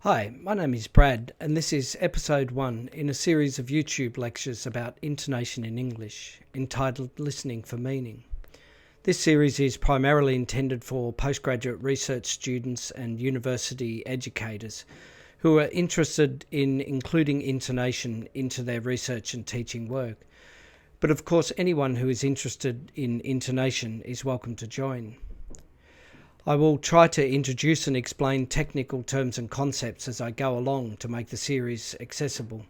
Hi, my name is Brad, and this is episode 1 in a series of YouTube lectures about intonation in English, entitled Listening for Meaning. This series is primarily intended for postgraduate research students and university educators who are interested in including intonation into their research and teaching work. But of course, anyone who is interested in intonation is welcome to join. I will try to introduce and explain technical terms and concepts as I go along to make the series accessible,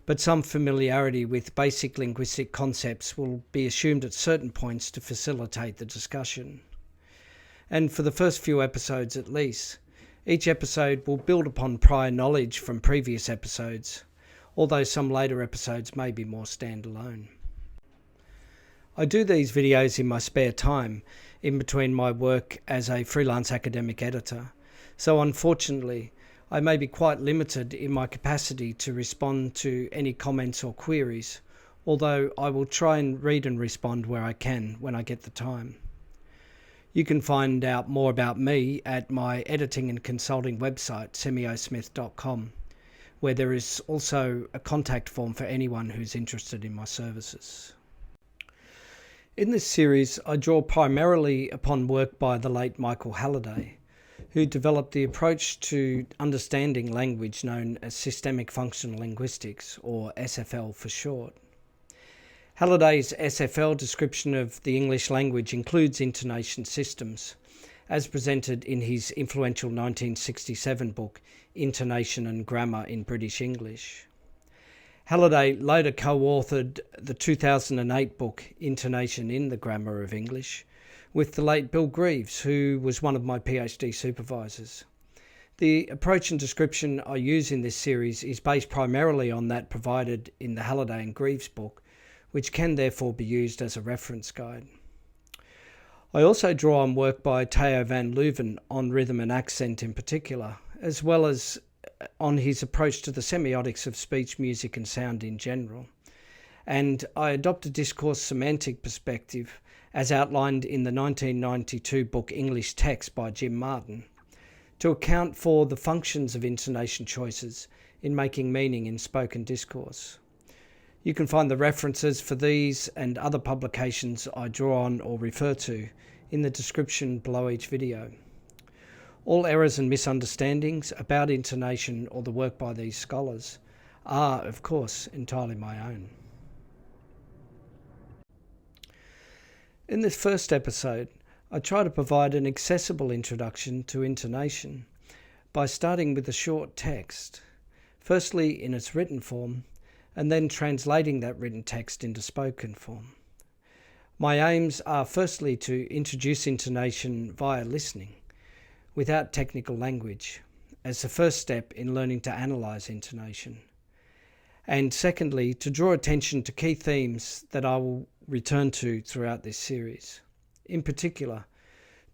but some familiarity with basic linguistic concepts will be assumed at certain points to facilitate the discussion. And for the first few episodes at least, each episode will build upon prior knowledge from previous episodes, although some later episodes may be more standalone. I do these videos in my spare time, in between my work as a freelance academic editor, so unfortunately I may be quite limited in my capacity to respond to any comments or queries, although I will try and read and respond where I can when I get the time. You can find out more about me at my editing and consulting website, semiosmith.com, where there is also a contact form for anyone who's interested in my services. In this series, I draw primarily upon work by the late Michael Halliday, who developed the approach to understanding language known as systemic functional linguistics, or SFL for short. Halliday's SFL description of the English language includes intonation systems, as presented in his influential 1967 book, Intonation and Grammar in British English. Halliday later co-authored the 2008 book Intonation in the Grammar of English with the late Bill Greaves, who was one of my PhD supervisors. The approach and description I use in this series is based primarily on that provided in the Halliday and Greaves book, which can therefore be used as a reference guide. I also draw on work by Theo van Leuven on rhythm and accent in particular, as well as on his approach to the semiotics of speech, music and sound in general. And I adopt a discourse semantic perspective as outlined in the 1992 book English Text by Jim Martin, to account for the functions of intonation choices in making meaning in spoken discourse. You can find the references for these and other publications I draw on or refer to in the description below each video. All errors and misunderstandings about intonation or the work by these scholars are, of course, entirely my own. In this first episode, I try to provide an accessible introduction to intonation by starting with a short text, firstly in its written form, and then translating that written text into spoken form. My aims are firstly to introduce intonation via listening, without technical language, as the first step in learning to analyse intonation. And secondly, to draw attention to key themes that I will return to throughout this series. In particular,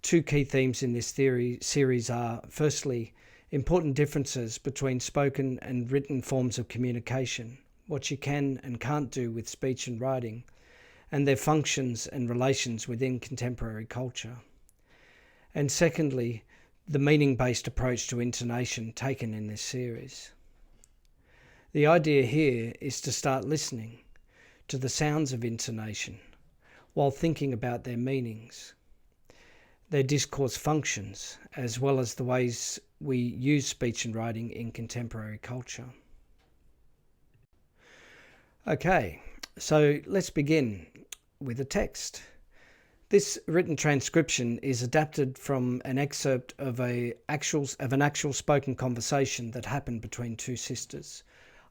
two key themes in this series are, firstly, important differences between spoken and written forms of communication, what you can and can't do with speech and writing, and their functions and relations within contemporary culture. And secondly, the meaning-based approach to intonation taken in this series. The idea here is to start listening to the sounds of intonation while thinking about their meanings, their discourse functions, as well as the ways we use speech and writing in contemporary culture. Okay, so let's begin with a text. This written transcription is adapted from an excerpt of an actual spoken conversation that happened between two sisters.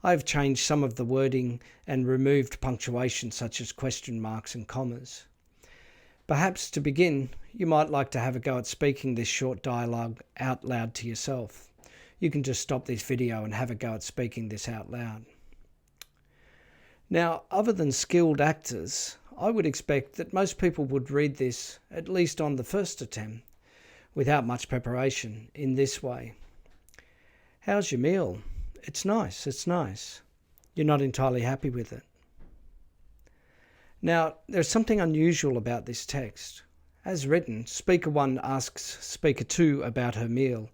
I have changed some of the wording and removed punctuation such as question marks and commas. Perhaps to begin, you might like to have a go at speaking this short dialogue out loud to yourself. You can just stop this video and have a go at speaking this out loud. Now, other than skilled actors, I would expect that most people would read this, at least on the first attempt, without much preparation, in this way. How's your meal? It's nice. You're not entirely happy with it. Now, there's something unusual about this text. As written, Speaker 1 asks Speaker 2 about her meal,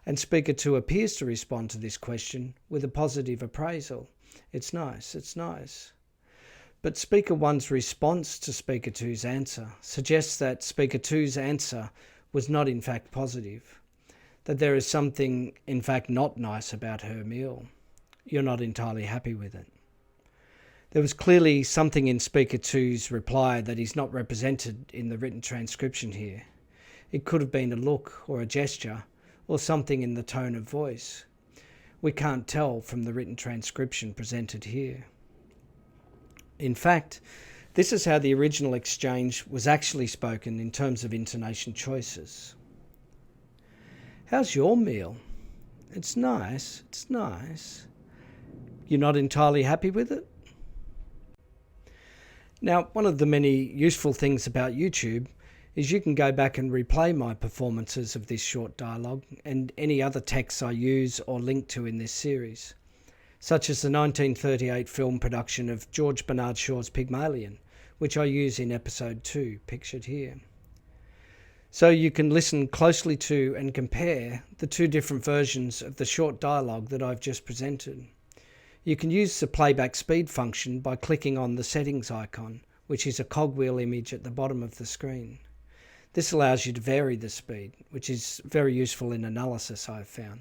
And speaker 2 appears to respond to this question with a positive appraisal. It's nice, it's nice. But speaker 1's response to speaker 2's answer suggests that speaker 2's answer was not in fact positive, that there is something in fact not nice about her meal. You're not entirely happy with it. There was clearly something in speaker 2's reply that is not represented in the written transcription here. It could have been a look or a gesture or something in the tone of voice. We can't tell from the written transcription presented here. In fact, this is how the original exchange was actually spoken in terms of intonation choices. How's your meal? It's nice, it's nice. You're not entirely happy with it? Now, one of the many useful things about YouTube is you can go back and replay my performances of this short dialogue and any other texts I use or link to in this series, such as the 1938 film production of George Bernard Shaw's Pygmalion, which I use in episode 2, pictured here. So you can listen closely to and compare the two different versions of the short dialogue that I've just presented. You can use the playback speed function by clicking on the settings icon, which is a cogwheel image at the bottom of the screen. This allows you to vary the speed, which is very useful in analysis, I've found.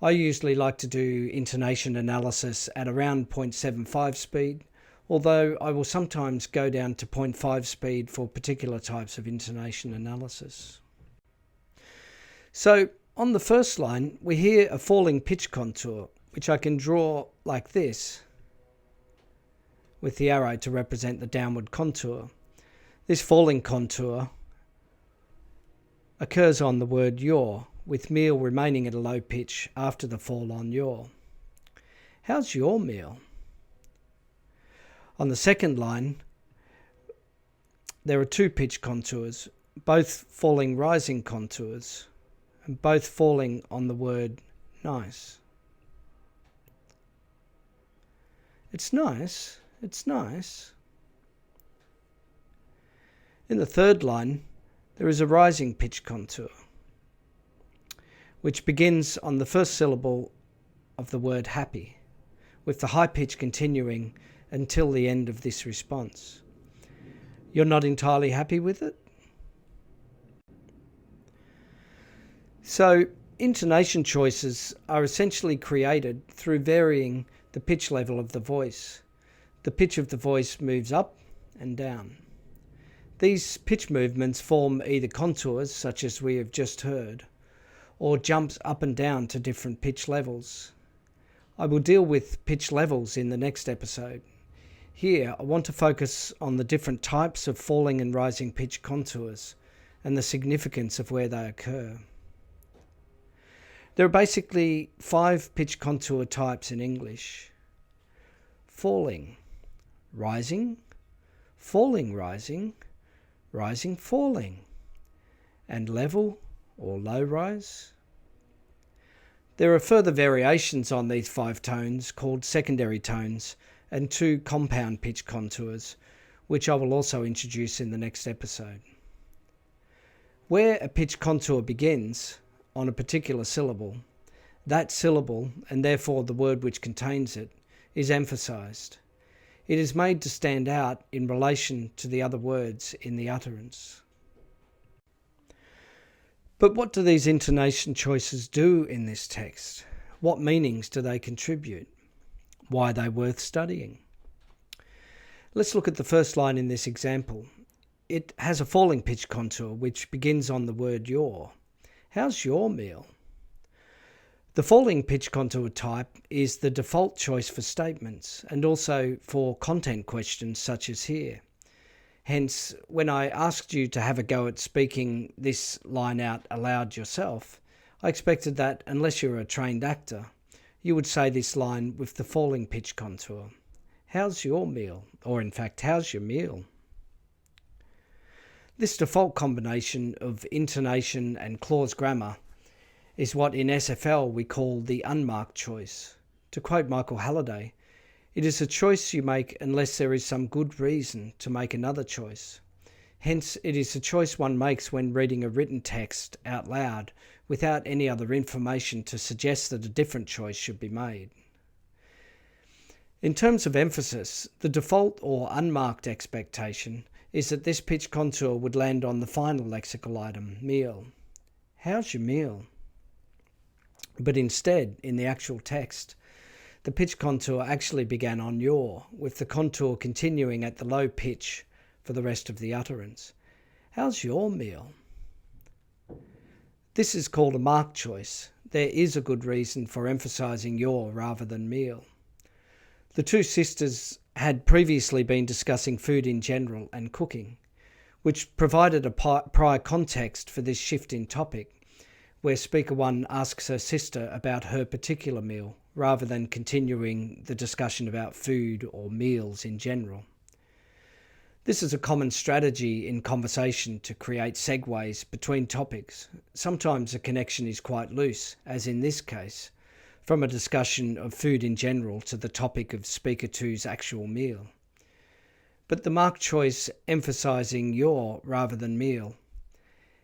I usually like to do intonation analysis at around 0.75 speed, although I will sometimes go down to 0.5 speed for particular types of intonation analysis. So on the first line, we hear a falling pitch contour, which I can draw like this, with the arrow to represent the downward contour. This falling contour occurs on the word your, with meal remaining at a low pitch after the fall on your. How's your meal? On the second line, there are two pitch contours, both falling rising contours, and both falling on the word nice. It's nice, it's nice. In the third line, there is a rising pitch contour, which begins on the first syllable of the word happy, with the high pitch continuing until the end of this response. You're not entirely happy with it? So, intonation choices are essentially created through varying the pitch level of the voice. The pitch of the voice moves up and down. These pitch movements form either contours, such as we have just heard, or jumps up and down to different pitch levels. I will deal with pitch levels in the next episode. Here, I want to focus on the different types of falling and rising pitch contours and the significance of where they occur. There are basically 5 pitch contour types in English: falling, rising, falling rising, rising falling, and level or low rise. There are further variations on these 5 tones called secondary tones and 2 compound pitch contours, which I will also introduce in the next episode. Where a pitch contour begins on a particular syllable, that syllable, and therefore the word which contains it, is emphasized. It is made to stand out in relation to the other words in the utterance. But what do these intonation choices do in this text? What meanings do they contribute? Why are they worth studying? Let's look at the first line in this example. It has a falling pitch contour which begins on the word your. How's your meal? The falling pitch contour type is the default choice for statements and also for content questions such as here. Hence, when I asked you to have a go at speaking this line out aloud yourself, I expected that, unless you're a trained actor, you would say this line with the falling pitch contour. How's your meal? Or in fact, how's your meal? This default combination of intonation and clause grammar is what in SFL we call the unmarked choice. To quote Michael Halliday, it is a choice you make unless there is some good reason to make another choice. Hence, it is a choice one makes when reading a written text out loud without any other information to suggest that a different choice should be made. In terms of emphasis, the default or unmarked expectation is that this pitch contour would land on the final lexical item, meal. How's your meal? But instead, in the actual text, the pitch contour actually began on your, with the contour continuing at the low pitch for the rest of the utterance. How's your meal? This is called a marked choice. There is a good reason for emphasising your rather than meal. The two sisters had previously been discussing food in general and cooking, which provided a prior context for this shift in topic, where speaker one asks her sister about her particular meal, rather than continuing the discussion about food or meals in general. This is a common strategy in conversation to create segues between topics. Sometimes the connection is quite loose, as in this case, from a discussion of food in general to the topic of speaker two's actual meal. But the marked choice emphasising your rather than meal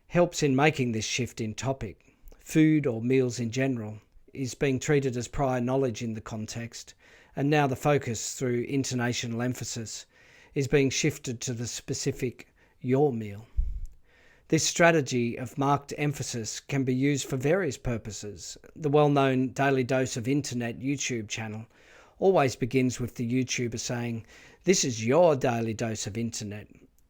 helps in making this shift in topic. Food or meals in general is being treated as prior knowledge in the context, and now the focus through intonational emphasis is being shifted to the specific your meal. This strategy of marked emphasis can be used for various purposes. The well-known Daily Dose of Internet YouTube channel always begins with the YouTuber saying, "This is your daily dose of internet,"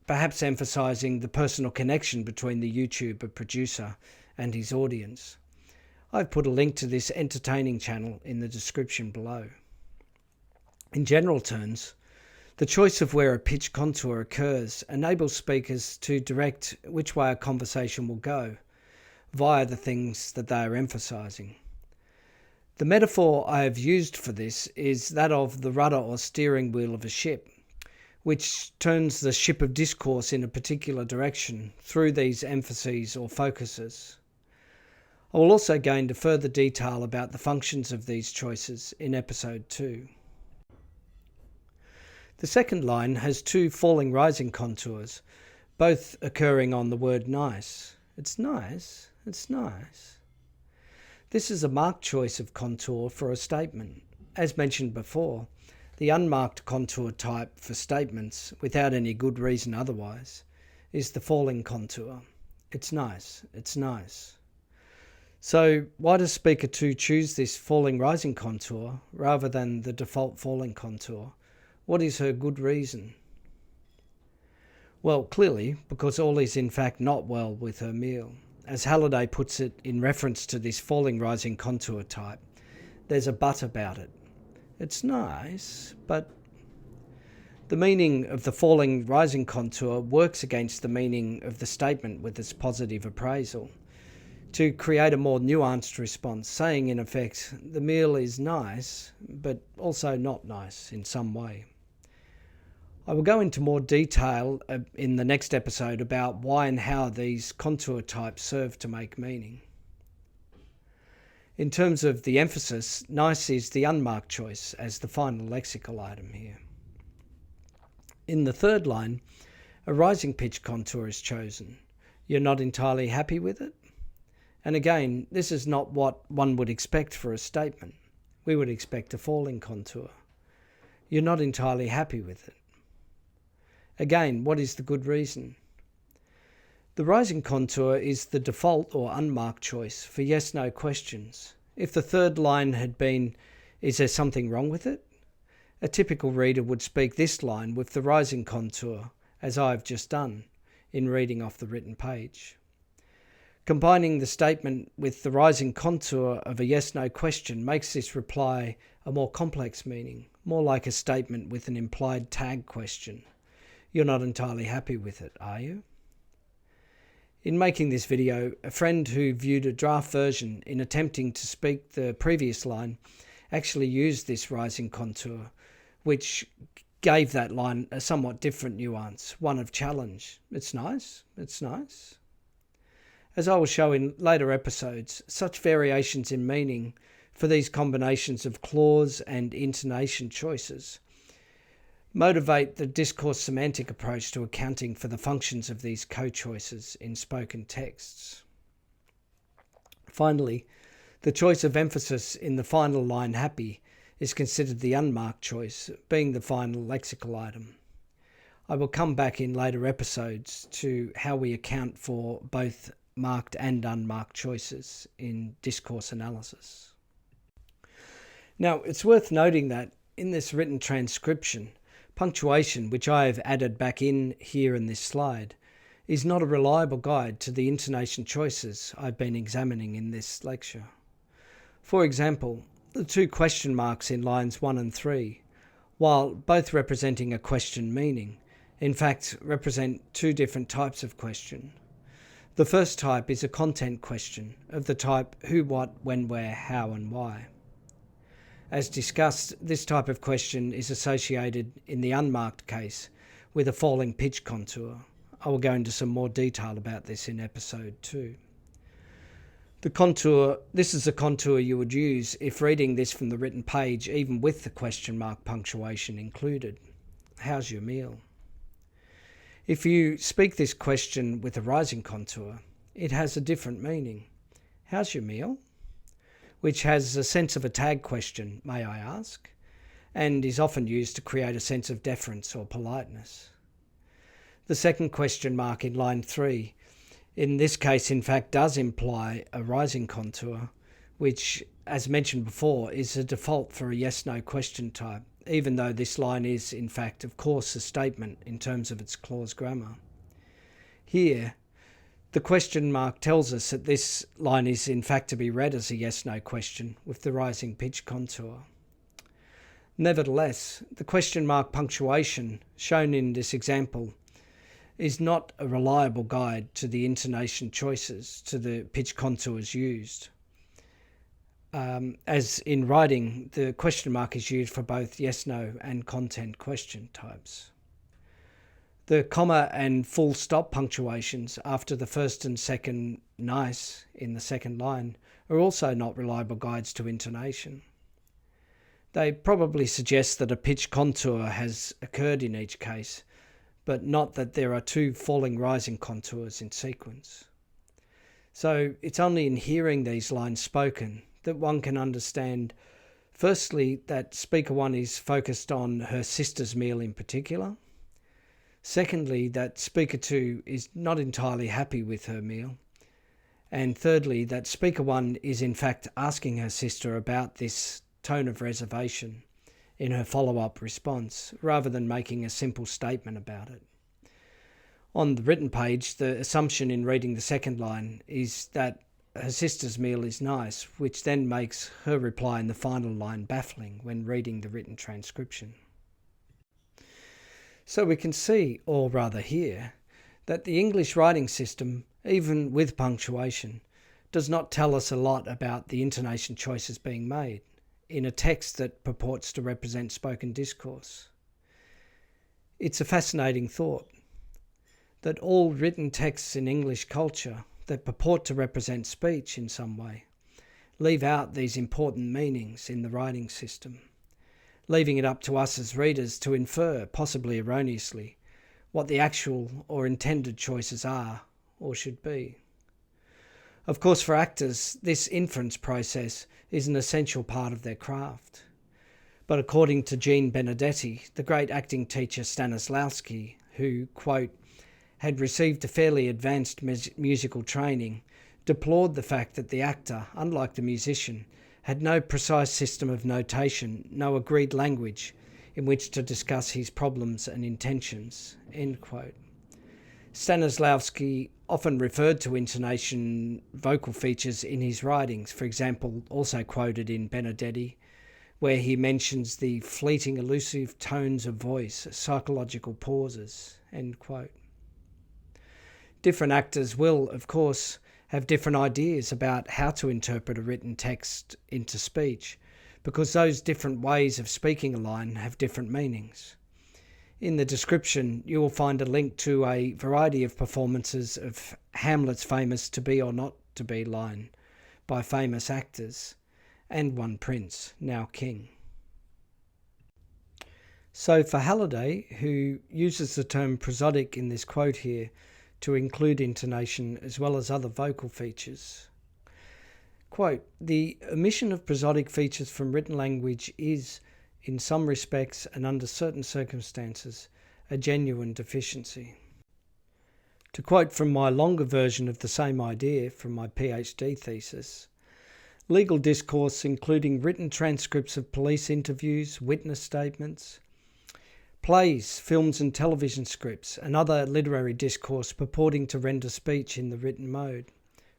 perhaps emphasising the personal connection between the YouTuber producer and his audience. I've put a link to this entertaining channel in the description below. In general terms, the choice of where a pitch contour occurs enables speakers to direct which way a conversation will go via the things that they are emphasising. The metaphor I have used for this is that of the rudder or steering wheel of a ship, which turns the ship of discourse in a particular direction through these emphases or focuses. I will also go into further detail about the functions of these choices in episode 2. The second line has two falling rising contours, both occurring on the word nice. It's nice, it's nice. This is a marked choice of contour for a statement. As mentioned before, the unmarked contour type for statements, without any good reason otherwise, is the falling contour. It's nice, it's nice. So why does speaker 2 choose this falling rising contour rather than the default falling contour? What is her good reason? Well, clearly, because all is in fact not well with her meal. As Halliday puts it in reference to this falling rising contour type, there's a but about it. It's nice, but the meaning of the falling rising contour works against the meaning of the statement with its positive appraisal, to create a more nuanced response, saying in effect, the meal is nice, but also not nice in some way. I will go into more detail in the next episode about why and how these contour types serve to make meaning. In terms of the emphasis, nice is the unmarked choice as the final lexical item here. In the third line, a rising pitch contour is chosen. You're not entirely happy with it? And again, this is not what one would expect for a statement. We would expect a falling contour. You're not entirely happy with it. Again, what is the good reason? The rising contour is the default or unmarked choice for yes-no questions. If the third line had been, is there something wrong with it? A typical reader would speak this line with the rising contour, as I have just done in reading off the written page. Combining the statement with the rising contour of a yes-no question makes this reply a more complex meaning, more like a statement with an implied tag question. You're not entirely happy with it, are you? In making this video, a friend who viewed a draft version in attempting to speak the previous line actually used this rising contour, which gave that line a somewhat different nuance, one of challenge. It's nice, it's nice. As I will show in later episodes, such variations in meaning for these combinations of clause and intonation choices motivate the discourse semantic approach to accounting for the functions of these co-choices in spoken texts. Finally, the choice of emphasis in the final line happy is considered the unmarked choice, being the final lexical item. I will come back in later episodes to how we account for both marked and unmarked choices in discourse analysis. Now, it's worth noting that in this written transcription, punctuation, which I have added back in here in this slide, is not a reliable guide to the intonation choices I've been examining in this lecture. For example, the two question marks in lines 1 and 3, while both representing a question meaning, in fact represent two different types of question. The first type is a content question of the type who, what, when, where, how and why. As discussed, this type of question is associated in the unmarked case with a falling pitch contour. I will go into some more detail about this in episode 2. This is a contour you would use if reading this from the written page, even with the question mark punctuation included. How's your meal? If you speak this question with a rising contour, it has a different meaning. How's your meal? Which has a sense of a tag question, may I ask, and is often used to create a sense of deference or politeness. The second question mark in line 3, in this case, in fact, does imply a rising contour, which, as mentioned before, is a default for a yes-no question type, even though this line is, in fact, of course, a statement in terms of its clause grammar. Here, the question mark tells us that this line is in fact to be read as a yes-no question with the rising pitch contour. Nevertheless, the question mark punctuation shown in this example is not a reliable guide to the intonation choices, to the pitch contours used. As in writing, the question mark is used for both yes-no and content question types. The comma and full stop punctuations after the first and second nice in the second line are also not reliable guides to intonation. They probably suggest that a pitch contour has occurred in each case, but not that there are two falling rising contours in sequence. So it's only in hearing these lines spoken that one can understand, firstly, that speaker 1 is focused on her sister's meal in particular. Secondly, that speaker 2 is not entirely happy with her meal. And thirdly, that speaker 1 is in fact asking her sister about this tone of reservation in her follow-up response, rather than making a simple statement about it. On the written page, the assumption in reading the second line is that her sister's meal is nice, which then makes her reply in the final line baffling when reading the written transcription. So we can see, or rather hear, that the English writing system, even with punctuation, does not tell us a lot about the intonation choices being made in a text that purports to represent spoken discourse. It's a fascinating thought that all written texts in English culture that purport to represent speech in some way leave out these important meanings in the writing system, leaving it up to us as readers to infer, possibly erroneously, what the actual or intended choices are or should be. Of course, for actors, this inference process is an essential part of their craft. But according to Benedetti, the great acting teacher Stanislavski, who, quote, had received a fairly advanced musical training, deplored the fact that the actor, unlike the musician, had no precise system of notation, no agreed language in which to discuss his problems and intentions, end quote. Stanislavski often referred to intonation vocal features in his writings, for example, also quoted in Benedetti, where he mentions the fleeting elusive tones of voice, psychological pauses, end quote. Different actors will, of course, have different ideas about how to interpret a written text into speech, because those different ways of speaking a line have different meanings. In the description, you will find a link to a variety of performances of Hamlet's famous "to be or not to be" line by famous actors, and one prince, now king. So for Halliday, who uses the term prosodic in this quote here to include intonation as well as other vocal features, quote, "The omission of prosodic features from written language is, in some respects and under certain circumstances, a genuine deficiency." To quote from my longer version of the same idea from my PhD thesis, legal discourse, including written transcripts of police interviews, witness statements, plays, films and television scripts, and other literary discourse purporting to render speech in the written mode,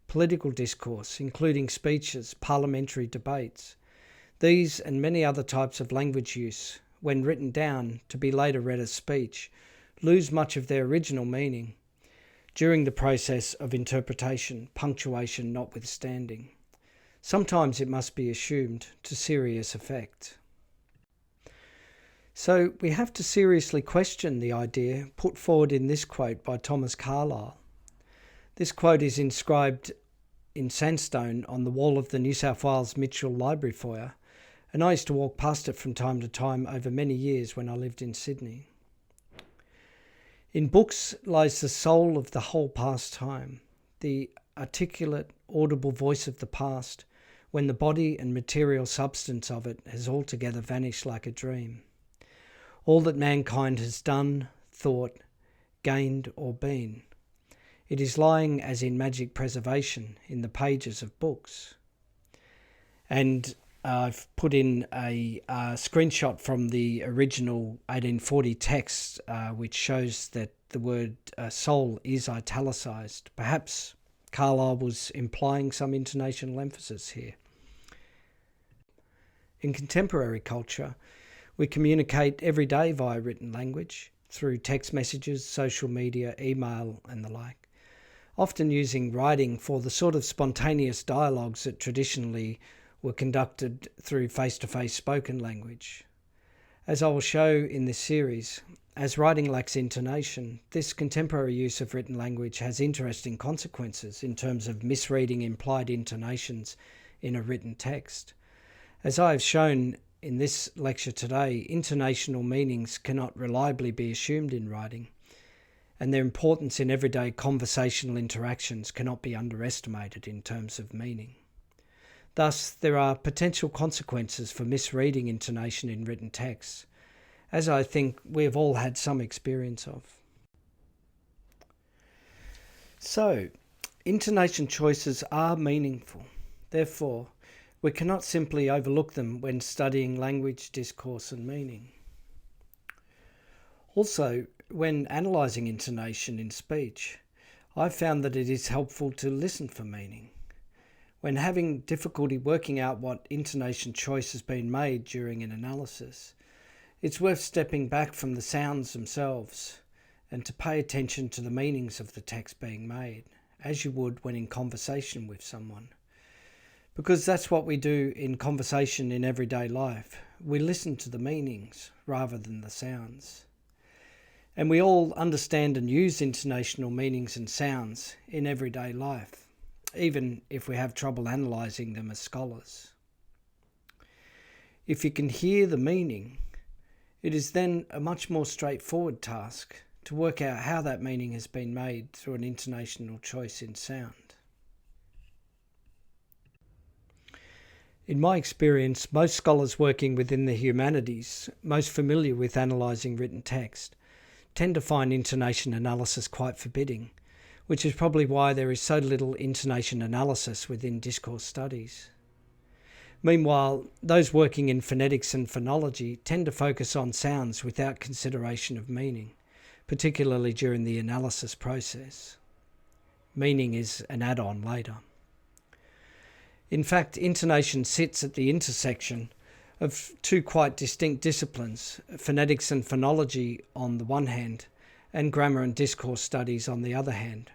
political discourse, including speeches, parliamentary debates, these and many other types of language use, when written down to be later read as speech, lose much of their original meaning during the process of interpretation, punctuation notwithstanding. Sometimes it must be assumed to serious effect. So we have to seriously question the idea put forward in this quote by Thomas Carlyle. This quote is inscribed in sandstone on the wall of the New South Wales Mitchell Library foyer, and I used to walk past it from time to time over many years when I lived in Sydney. In books lies the soul of the whole past time, the articulate, audible voice of the past, when the body and material substance of it has altogether vanished like a dream. All that mankind has done, thought, gained or been, it is lying as in magic preservation in the pages of books. And I've put in a screenshot from the original 1840 text, which shows that the word soul is italicized. Perhaps Carlyle was implying some intonational emphasis here. In contemporary culture, we communicate every day via written language, through text messages, social media, email, and the like, often using writing for the sort of spontaneous dialogues that traditionally were conducted through face-to-face spoken language. As I will show in this series, as writing lacks intonation, this contemporary use of written language has interesting consequences in terms of misreading implied intonations in a written text. As I have shown in this lecture today, intonational meanings cannot reliably be assumed in writing, and their importance in everyday conversational interactions cannot be underestimated in terms of meaning. Thus, there are potential consequences for misreading intonation in written texts, as I think we have all had some experience of. So, intonation choices are meaningful. Therefore, we cannot simply overlook them when studying language, discourse, and meaning. Also, when analysing intonation in speech, I've found that it is helpful to listen for meaning. When having difficulty working out what intonation choice has been made during an analysis, it's worth stepping back from the sounds themselves and to pay attention to the meanings of the text being made, as you would when in conversation with someone. Because that's what we do in conversation in everyday life. We listen to the meanings rather than the sounds. And we all understand and use intonational meanings and sounds in everyday life, even if we have trouble analysing them as scholars. If you can hear the meaning, it is then a much more straightforward task to work out how that meaning has been made through an intonational choice in sound. In my experience, most scholars working within the humanities, most familiar with analysing written text, tend to find intonation analysis quite forbidding, which is probably why there is so little intonation analysis within discourse studies. Meanwhile, those working in phonetics and phonology tend to focus on sounds without consideration of meaning, particularly during the analysis process. Meaning is an add-on later. In fact, intonation sits at the intersection of two quite distinct disciplines, phonetics and phonology on the one hand, and grammar and discourse studies on the other hand,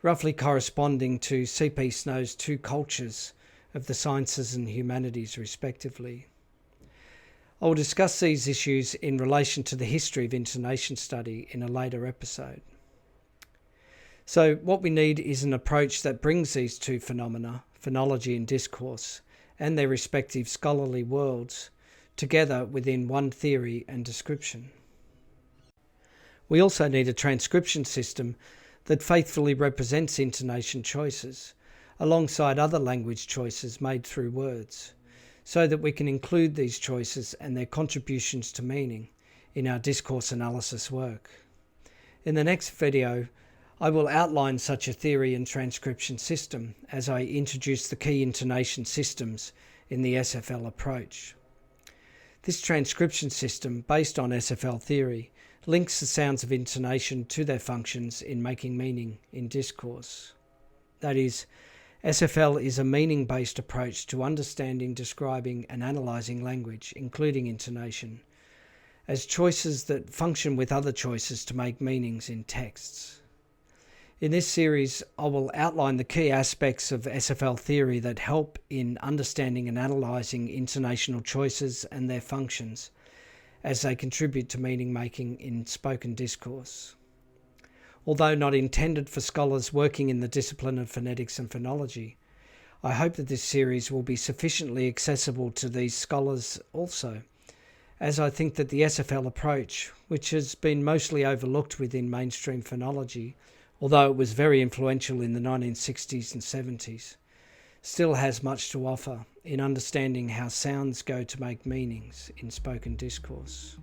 roughly corresponding to C.P. Snow's two cultures of the sciences and humanities respectively. I will discuss these issues in relation to the history of intonation study in a later episode. So what we need is an approach that brings these two phenomena, phonology and discourse, and their respective scholarly worlds, together within one theory and description. We also need a transcription system that faithfully represents intonation choices, alongside other language choices made through words, so that we can include these choices and their contributions to meaning in our discourse analysis work. In the next video, I will outline such a theory and transcription system as I introduce the key intonation systems in the SFL approach. This transcription system, based on SFL theory, links the sounds of intonation to their functions in making meaning in discourse. That is, SFL is a meaning-based approach to understanding, describing and analysing language, including intonation, as choices that function with other choices to make meanings in texts. In this series, I will outline the key aspects of SFL theory that help in understanding and analysing intonational choices and their functions as they contribute to meaning making in spoken discourse. Although not intended for scholars working in the discipline of phonetics and phonology, I hope that this series will be sufficiently accessible to these scholars also, as I think that the SFL approach, which has been mostly overlooked within mainstream phonology, although it was very influential in the 1960s and 70s, still has much to offer in understanding how sounds go to make meanings in spoken discourse.